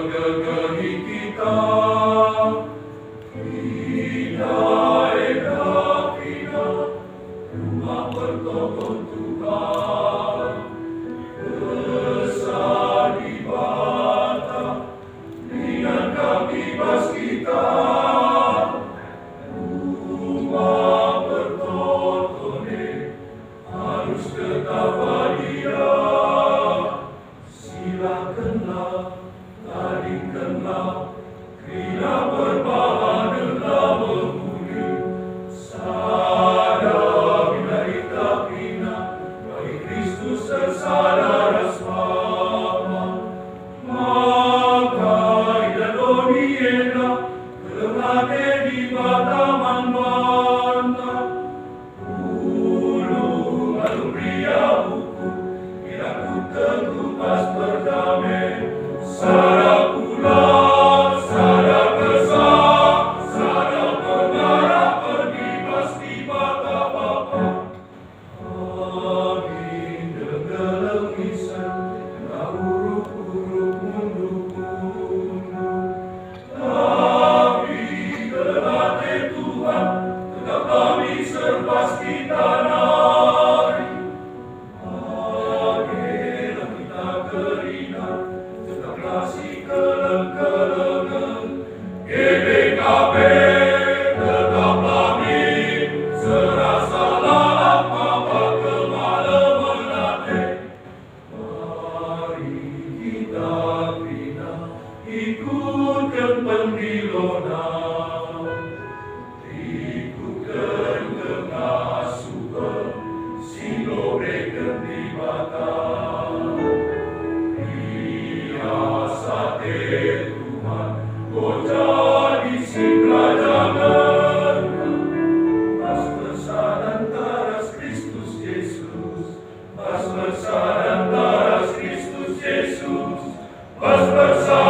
megegeri kita. Kita enak kita, rumah bertokoh Tuhan. Besar di bata, dengan kami bas kita. Rumah bertokoh harus tetap bahagia. Silakanlah, tadikanlah, bila berbahagialah menghuni. Sada bila kita bina, bagi Kristus tersadar asmama. Maka ida doni ena, kelengate di bataman banta. Ulu alun pria buku, bila ku teguh pas berdamai. Sada pula, sada besar, sada pengarah berdibas di bata Bapa. Amin dengeleng isan, na huruf-huruf mendukung. Tapi kelate Tuhan, tetap kami serpas kita nari. Akhirnya kita keringat, tetap kasih keleng-kelengan. GBKP tetap amin, serasa lalap apa kemalaman hati. Mari kita bina, ikutkan pendilonan, ikutkan pengasuhan, singobreken di batang. Sate Tuhan, kau jadi si kerajaan. Pas besar antara Kristus Yesus, pas besar antara Kristus Yesus, pas besar